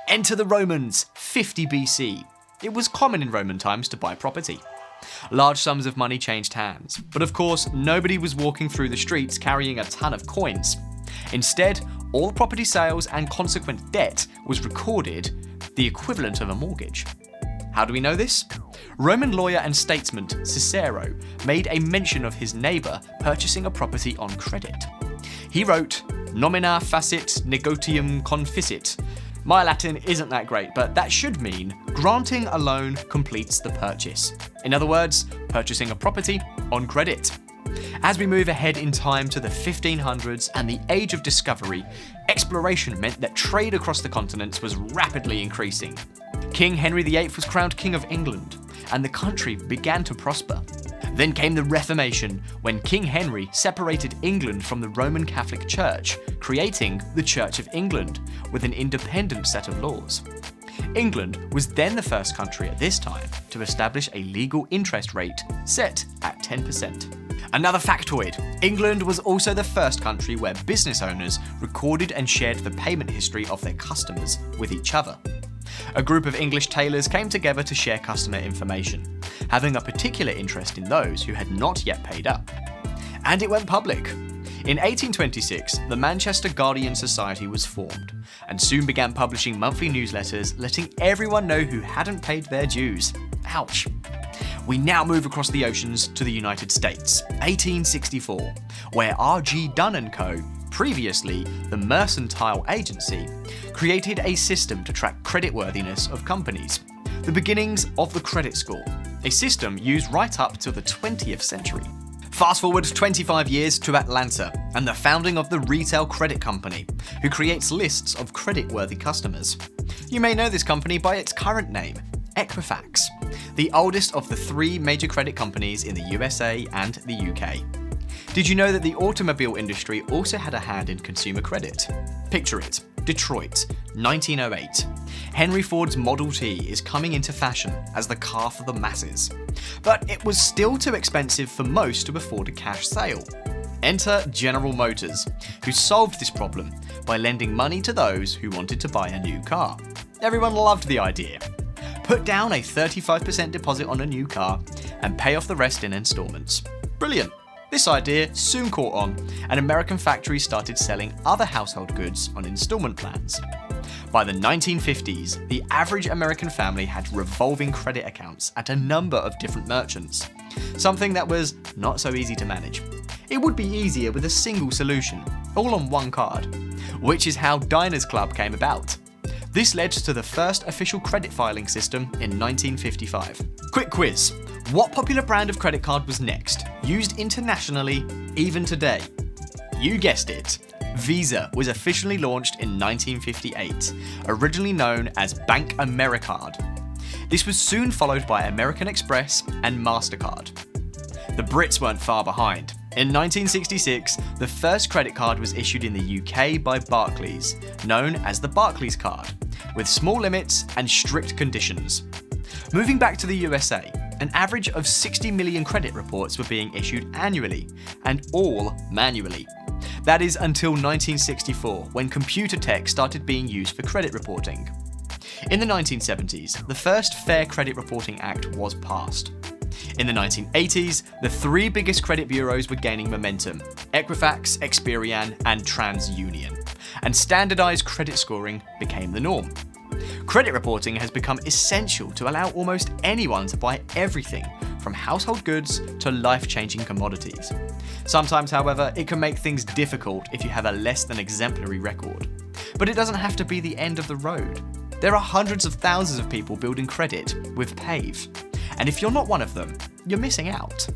Enter the Romans, 50 BC. It was common in Roman times to buy property. Large sums of money changed hands, but of course nobody was walking through the streets carrying a ton of coins. Instead, all property sales and consequent debt was recorded, the equivalent of a mortgage. How do we know this? Roman lawyer and statesman Cicero made a mention of his neighbour purchasing a property on credit. He wrote, "Nomina facit negotium conficit." My Latin isn't that great, but that should mean granting a loan completes the purchase. In other words, purchasing a property on credit. As we move ahead in time to the 1500s and the Age of Discovery, exploration meant that trade across the continents was rapidly increasing. King Henry VIII was crowned King of England, and the country began to prosper. Then came the Reformation, when King Henry separated England from the Roman Catholic Church, creating the Church of England with an independent set of laws. England was then the first country at this time to establish a legal interest rate set at 10%. Another factoid, England was also the first country where business owners recorded and shared the payment history of their customers with each other. A group of English tailors came together to share customer information, having a particular interest in those who had not yet paid up. And it went public. In 1826, the Manchester Guardian Society was formed, and soon began publishing monthly newsletters letting everyone know who hadn't paid their dues. Ouch. We now move across the oceans to the United States, 1864, where R.G. Dunn & Co., previously the Mercantile Agency, created a system to track creditworthiness of companies, the beginnings of the credit score, a system used right up till the 20th century. Fast forward 25 years to Atlanta and the founding of the Retail Credit Company, who creates lists of creditworthy customers. You may know this company by its current name, Equifax, the oldest of the three major credit companies in the USA and the UK. Did you know that the automobile industry also had a hand in consumer credit? Picture it, Detroit, 1908. Henry Ford's Model T is coming into fashion as the car for the masses. But it was still too expensive for most to afford a cash sale. Enter General Motors, who solved this problem by lending money to those who wanted to buy a new car. Everyone loved the idea. Put down a 35% deposit on a new car and pay off the rest in installments. Brilliant. This idea soon caught on, and American factories started selling other household goods on installment plans. By the 1950s, the average American family had revolving credit accounts at a number of different merchants, something that was not so easy to manage. It would be easier with a single solution, all on one card, which is how Diners Club came about. This led to the first official credit filing system in 1955. Quick quiz. What popular brand of credit card was next, used internationally, even today? You guessed it. Visa was officially launched in 1958, originally known as Bank Americard. This was soon followed by American Express and MasterCard. The Brits weren't far behind. In 1966, the first credit card was issued in the UK by Barclays, known as the Barclays card, with small limits and strict conditions. Moving back to the USA, an average of 60 million credit reports were being issued annually, and all manually. That is until 1964, when computer tech started being used for credit reporting. In the 1970s, the first Fair Credit Reporting Act was passed. In the 1980s, the three biggest credit bureaus were gaining momentum: Equifax, Experian, and TransUnion, and standardized credit scoring became the norm. Credit reporting has become essential to allow almost anyone to buy everything from household goods to life-changing commodities. Sometimes, however, it can make things difficult if you have a less than exemplary record. But it doesn't have to be the end of the road. There are hundreds of thousands of people building credit with Pave. And if you're not one of them, you're missing out.